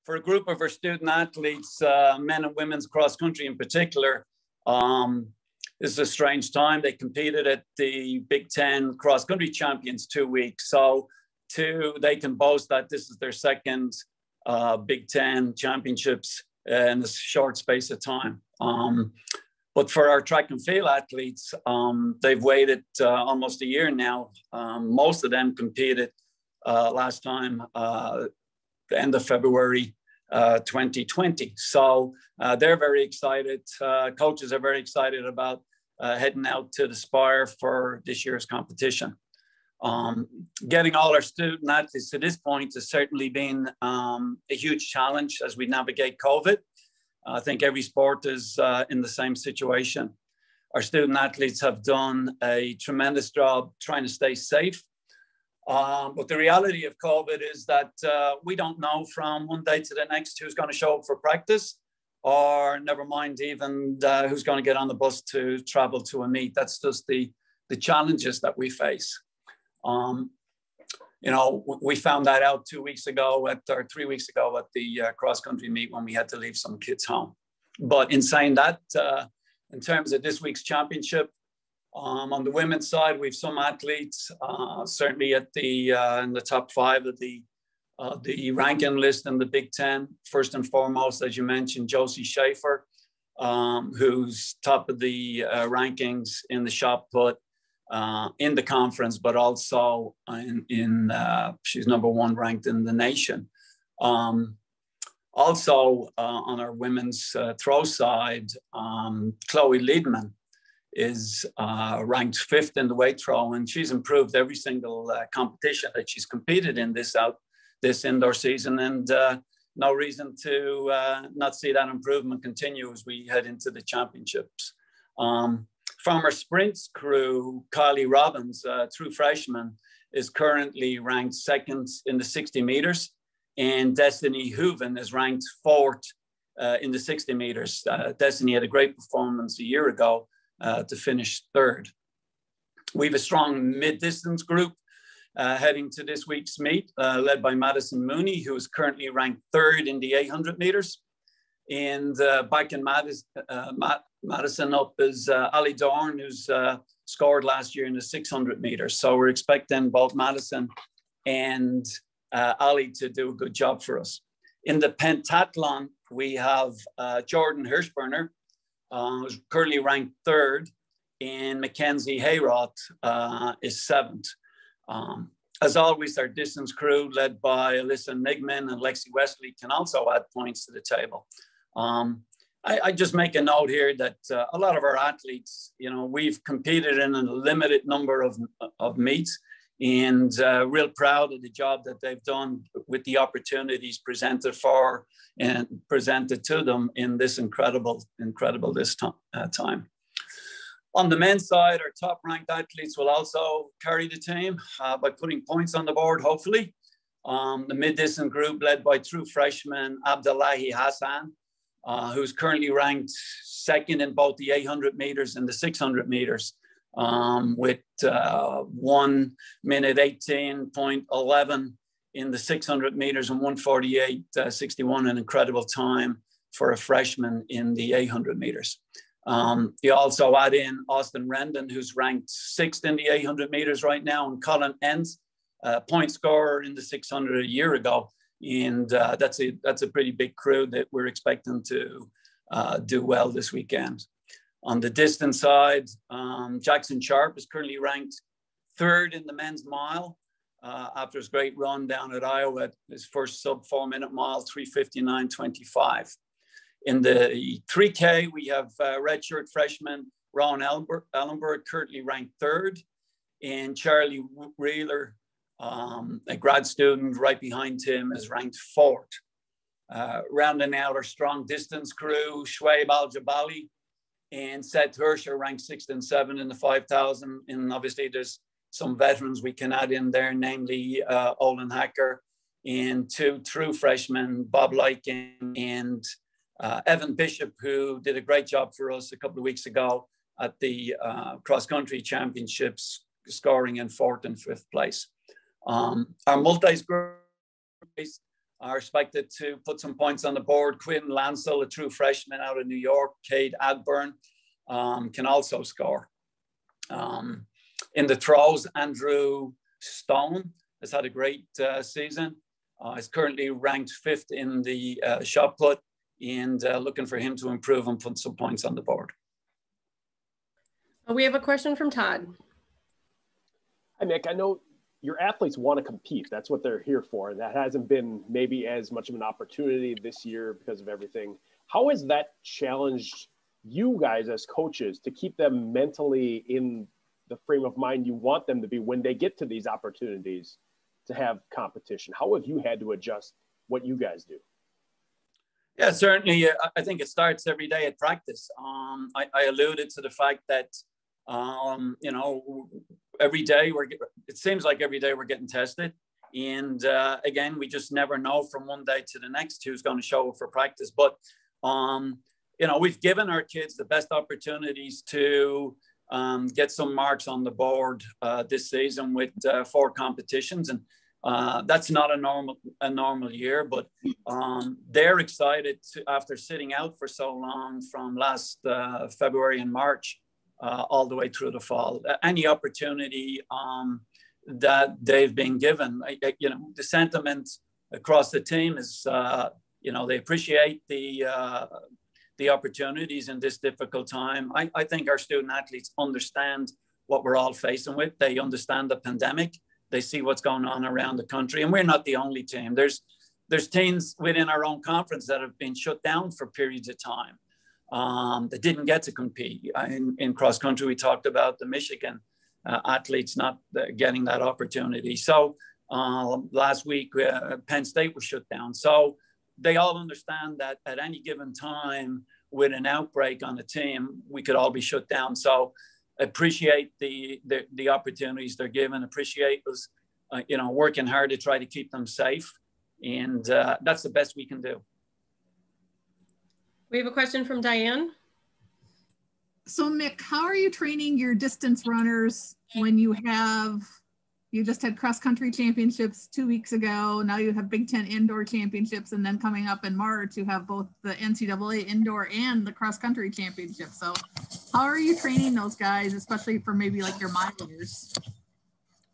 for a group of our student athletes, men and women's cross country in particular, this is a strange time. They competed at the Big Ten cross country champions 2 weeks. So they can boast that this is their second Big Ten championships in a short space of time. But for our track and field athletes, they've waited almost a year now. Most of them competed last time, the end of February 2020. So they're very excited. Coaches are very excited about heading out to the Spire for this year's competition. Getting all our student athletes to this point has certainly been a huge challenge as we navigate COVID. I think every sport is in the same situation. Our student athletes have done a tremendous job trying to stay safe. But the reality of COVID is that we don't know from one day to the next who's going to show up for practice, or never mind even who's going to get on the bus to travel to a meet. That's just the challenges that we face. You know, we found that out 2 weeks ago or 3 weeks ago at the cross-country meet when we had to leave some kids home. But in saying that, in terms of this week's championship, on the women's side, we have some athletes certainly at in the top 5 of the ranking list in the Big Ten. First and foremost, as you mentioned, Josie Schaefer, who's top of the rankings in the shot put in the conference, but also she's number 1 ranked in the nation. Also on our women's throw side, Chloe Liedman is ranked 5th in the weight throw, and she's improved every single competition that she's competed in this indoor season, and no reason to not see that improvement continue as we head into the championships. From our sprints crew, Kylie Robbins, true freshman, is currently ranked 2nd in the 60 meters, and Destiny Hooven is ranked 4th in the 60 meters. Destiny had a great performance a year ago to finish 3rd. We have a strong mid-distance group heading to this week's meet, led by Madison Mooney, who is currently ranked 3rd in the 800 meters. And back in Madison up is Ali Dorn, who's scored last year in the 600 meters. So we're expecting both Madison and Ali to do a good job for us. In the pentathlon, we have Jordan Hirschberner, who's currently ranked 3rd, and Mackenzie Hayroth is 7th. As always, our distance crew, led by Alyssa Nigman and Lexi Wesley, can also add points to the table. I just make a note here that a lot of our athletes, you know, we've competed in a limited number of meets, and real proud of the job that they've done with the opportunities presented to them in this incredible time. On the men's side, our top ranked athletes will also carry the team by putting points on the board, hopefully. The mid-distance group led by true freshman Abdullahi Hassan, who's currently ranked 2nd in both the 800 meters and the 600 meters with 1 minute 18.11 in the 600 meters and 1:48.61, an incredible time for a freshman in the 800 meters. You also add in Austin Rendon, who's ranked 6th in the 800 meters right now, and Colin Enns, point scorer in the 600 a year ago. And that's a pretty big crew that we're expecting to do well this weekend. On the distance side, Jackson Sharp is currently ranked 3rd in the men's mile after his great run down at Iowa, his first sub 4-minute mile, 3:59.25. In the 3K, we have redshirt freshman Ron Ellenberg, currently ranked 3rd, and Charlie Wheeler, a grad student right behind him, is ranked 4th. Rounding out our strong distance crew, Shoaib Al-Jabali and Seth Hirsch are ranked 6th and 7th in the 5,000. And obviously there's some veterans we can add in there, namely Olin Hacker and 2 true freshmen, Bob Lykin and Evan Bishop, who did a great job for us a couple of weeks ago at the cross-country championships, scoring in 4th and 5th place. Our multis group, are expected to put some points on the board. Quinn Lansell, a true freshman out of New York, Cade Agburn can also score. In the throws, Andrew Stone has had a great season. Is currently ranked 5th in the shot put, and looking for him to improve and put some points on the board. We have a question from Todd. Hi, Mick. I know your athletes want to compete. That's what they're here for. And that hasn't been maybe as much of an opportunity this year because of everything. How has that challenged you guys as coaches to keep them mentally in the frame of mind you want them to be when they get to these opportunities to have competition? How have you had to adjust what you guys do? Yeah, certainly. I think it starts every day at practice. I alluded to the fact that, every day it seems like every day we're getting tested. And again, we just never know from one day to the next who's going to show up for practice. But, we've given our kids the best opportunities to get some marks on the board this season with 4 competitions. And that's not a normal year, but they're excited after sitting out for so long from last February and March all the way through the fall. Any opportunity that they've been given, the sentiment across the team is, they appreciate the opportunities in this difficult time. I think our student athletes understand what we're all facing with. They understand the pandemic. They see what's going on around the country, and we're not the only team. There's teams within our own conference that have been shut down for periods of time that didn't get to compete. In cross country, we talked about the Michigan athletes not getting that opportunity. So last week, Penn State was shut down. So they all understand that at any given time with an outbreak on a team, we could all be shut down. So appreciate the opportunities they're given, appreciate us, working hard to try to keep them safe. And that's the best we can do. We have a question from Diane. So Mick, how are you training your distance runners when you just had cross country championships 2 weeks ago. Now you have Big Ten indoor championships, and then coming up in March, you have both the NCAA indoor and the cross country championship. So how are you training those guys, especially for maybe like your milers?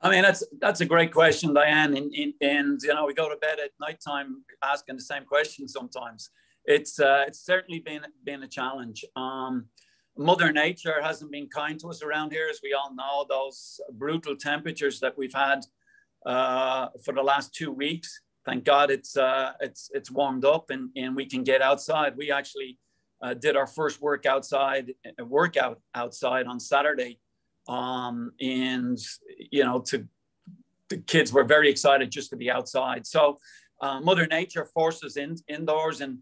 I mean, that's a great question, Diane. And we go to bed at nighttime asking the same question sometimes. It's certainly been a challenge. Mother Nature hasn't been kind to us around here, as we all know. Those brutal temperatures that we've had for the last 2 weeks. Thank God it's warmed up and we can get outside. We actually did our first workout outside on Saturday, and the kids were very excited just to be outside. So Mother Nature forced us indoors and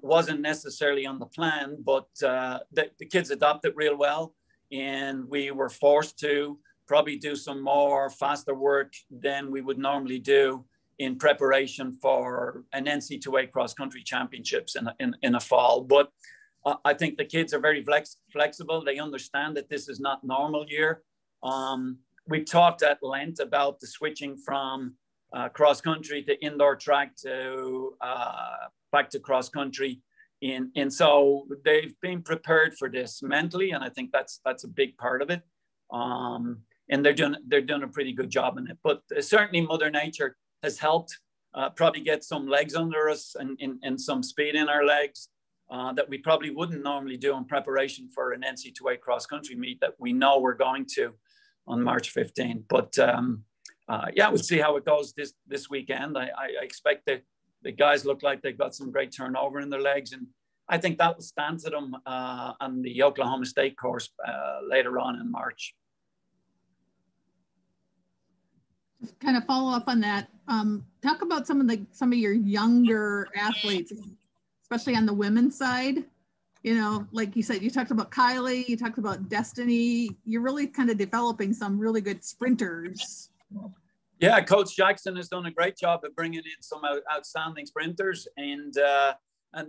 wasn't necessarily on the plan, but the kids adopted real well, and we were forced to probably do some more faster work than we would normally do in preparation for an NC2A cross-country championships in a fall. But I think the kids are very flexible. They understand that this is not normal year. We've talked at length about the switching from cross-country to indoor track to back to cross-country. And so they've been prepared for this mentally, and I think that's a big part of it. And they're doing a pretty good job in it. But certainly Mother Nature has helped probably get some legs under us and some speed in our legs that we probably wouldn't normally do in preparation for an NC2A cross-country meet that we know we're going to on March 15th. But we'll see how it goes this weekend. I expect that the guys look like they've got some great turnover in their legs, and I think that will stand to them on the Oklahoma State course later on in March. Just kind of follow up on that. Talk about some of your younger athletes, especially on the women's side. Like you said, you talked about Kylie, you talked about Destiny. You're really kind of developing some really good sprinters. Yeah, Coach Jackson has done a great job of bringing in some outstanding sprinters, and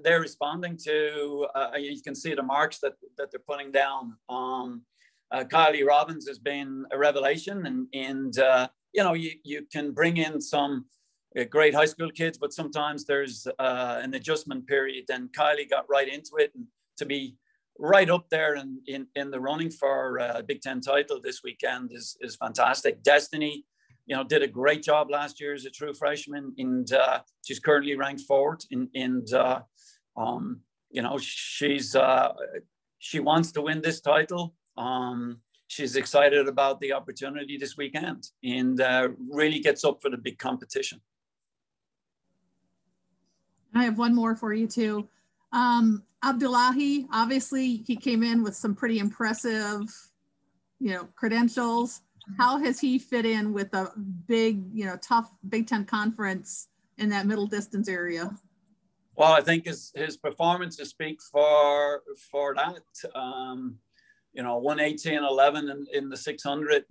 they're responding to, you can see the marks that they're putting down. Kylie Robbins has been a revelation, and you can bring in some great high school kids, but sometimes there's an adjustment period. And Kylie got right into it, and to be right up there in the running for a Big Ten title this weekend is fantastic. Destiny, did a great job last year as a true freshman, and she's currently ranked fourth. She wants to win this title. She's excited about the opportunity this weekend, and really gets up for the big competition. I have one more for you too. Abdullahi, obviously he came in with some pretty impressive, credentials. How has he fit in with a big, tough Big Ten conference in that middle distance area? Well, I think his performances speak for that. 1:18.11 in the 600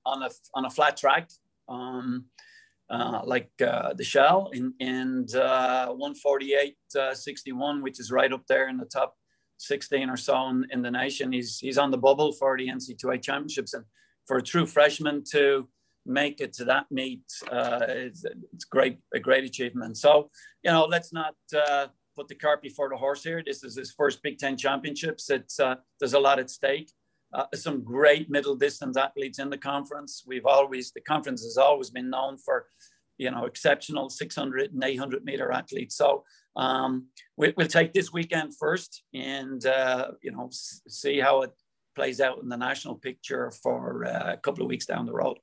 on a flat track. Like the Shell, and 1:48.61, which is right up there in the top 16 or so in the nation. He's on the bubble for the NC2A championships, and for a true freshman to make it to that meet, it's a great achievement. So let's not put the cart before the horse here. This is his first Big Ten championships. There's a lot at stake. Some great middle distance athletes in the conference. The conference has always been known for, exceptional 600 and 800 meter athletes. So we'll take this weekend first, and see how it plays out in the national picture for a couple of weeks down the road.